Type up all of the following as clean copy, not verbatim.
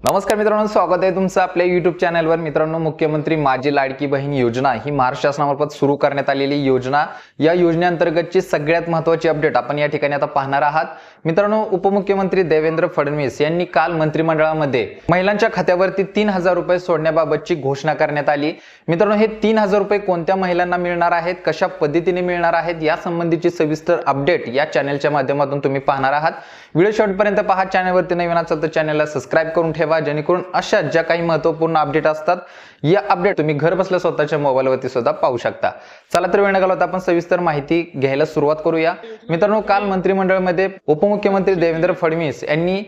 नमस्कार मित्रांनो, स्वागत आहे तुमचं आपल्या YouTube चॅनलवर। मित्रांनो, मुख्यमंत्री माझी लाडकी बहीण योजना ही महाराष्ट्र शासनामार्फत सुरू करण्यात आलेली योजना, या योजनेअंतर्गतची सगळ्यात महत्त्वाची अपडेट आपण या ठिकाणी आता पाहणार आहात। मित्रांनो, उपमुख्यमंत्री देवेंद्र फडणवीस यांनी काल मंत्रिमंडळामध्ये महिलांच्या खात्यावरती 3000 रुपये सोडण्याबाबतची घोषणा करण्यात आली। मित्रांनो, हे 3000 रुपये कोणत्या महिलांना मिळणार आहेत, कशा पद्धतीने मिळणार आहेत, या संबंधीची सविस्तर अपडेट या चॅनलच्या माध्यमातून तुम्ही पाहणार आहात। व्हिडिओ शेवटपर्यंत पहा। चॅनलवरती नवीन असाल तर चॅनलला सबस्क्राइब करून ठेवा, जेणेकरून अशा ज्या काही महत्त्वपूर्ण अपडेट असतात या अपडेट तुम्ही घर बसल्या स्वतःच्या मोबाईलवरती सुद्धा पाहू शकता। चला तर वेळ न घालवता आपण सविस्तर माहिती घ्यायला सुरुवात करूया। मित्रांनो, काल मंत्रिमंडळामध्ये उपमुख्यमंत्री देवेंद्र फडणवीस यांनी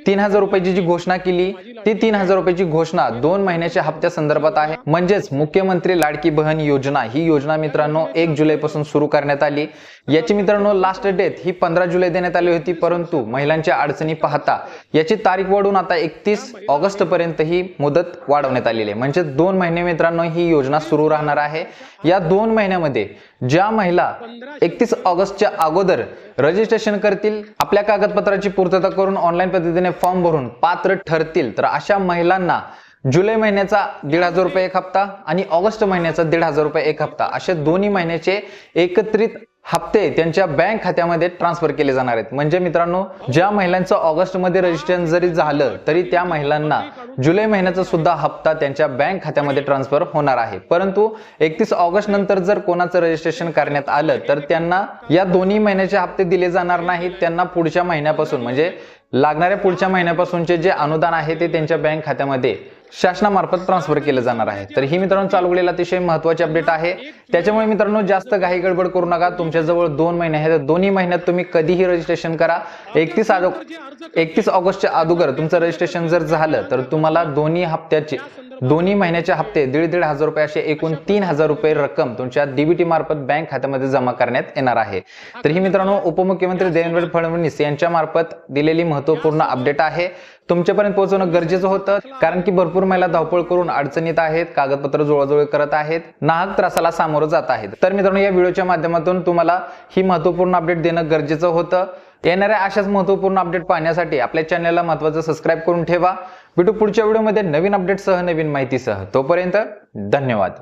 3000 रुपयाची जी घोषणा केली, ती 3000 रुपयाची घोषणा 2 महिन्याच्या हप्त्या संदर्भात आहे। म्हणजेच मुख्यमंत्री लाडकी बहीण योजना ही योजना मित्रांनो 1 जुलै पासून सुरू करण्यात आली। याची मित्रांनो लास्ट डेट ही 15 जुलै देण्यात आली होती, परंतु महिलांच्या अडचणी पाहता याची तारीख वाढवून आता 31 ऑगस्ट पर्यंत ही मुदत वाढवण्यात आलेली आहे। म्हणजे 2 महिने मित्रांनो ही योजना सुरू राहणार आहे। या 2 महिन्यामध्ये ज्या महिला 31 ऑगस्टच्या अगोदर रजिस्ट्रेशन करतील, आपल्या कागदपत्राची पूर्तता करून ऑनलाईन पद्धतीने फॉर्म भरून पात्र ठरतील, तर अशा महिलांना जुलै महिन्याचा 1500 रुपये एक हप्ता आणि ऑगस्ट महिन्याचा 1500 रुपये एक हप्ता असे दोन्ही महिन्याचे एकत्रित हप्ते त्यांच्या बँक खात्यामध्ये ट्रान्सफर केले जाणार आहेत। म्हणजे मित्रांनो, ज्या महिलांचं ऑगस्ट मध्ये रजिस्ट्रेशन जरी झालं तरी त्या महिलांना जुलै महिन्याचा सुद्धा हप्ता त्यांच्या बँक खात्यामध्ये ट्रान्सफर होणार आहे। परंतु 31 ऑगस्ट नंतर जर कोणाचं रजिस्ट्रेशन करण्यात आलं तर त्यांना या दोन्ही महिन्याचे हप्ते दिले जाणार नाहीत। त्यांना पुढच्या महिन्यापासून म्हणजे लागणाऱ्या पुढच्या महिन्यापासूनचे जे अनुदान आहे ते त्यांच्या बँक खात्यामध्ये शासनामार्फत ट्रान्सफर केले जाणार आहे। तर ही मित्रांनो चालू केलेली अतिशय महत्त्वाची अपडेट आहे। त्याच्यामुळे मित्रांनो जास्त घाई गडबड करू नका। तुमच्याजवळ 2 महिने आहेत, दोन्ही महिन्यात तुम्ही कधीही रजिस्ट्रेशन करा। 31 ऑगस्टच्या अगोदर तुमचं रजिस्ट्रेशन जर झालं तर तुम्हाला दोन्ही महिन्याचे हप्ते 1,500 रुपये असे एकूण 3000 रुपये रक्कम तुमच्या डीबीटी मार्फत बँक खात्यामध्ये जमा करण्यात येणार आहे। तर ही मित्रांनो उपमुख्यमंत्री देवेंद्र फडणवीस यांच्या मार्फत दिलेली महत्त्वपूर्ण अपडेट आहे। तुमच्यापर्यंत पोहोचवणं गरजेचं होतं, कारण की भरपूर महिला धावपळ करून अडचणीत आहेत, कागदपत्र जुळवाजुळव करत आहेत, नाहक त्रासाला सामोरं जात आहेत। तर मित्रांनो, या व्हिडिओच्या माध्यमातून तुम्हाला ही महत्त्वपूर्ण अपडेट देणं गरजेचं होतं। येणाऱ्या अशाच महत्त्वपूर्ण अपडेट पाहण्यासाठी आपल्या चॅनलला महत्त्वाचं सबस्क्राइब करून ठेवा। भेटू पुढच्या व्हिडिओमध्ये नवीन अपडेटसह, नवीन माहितीसह। तोपर्यंत धन्यवाद।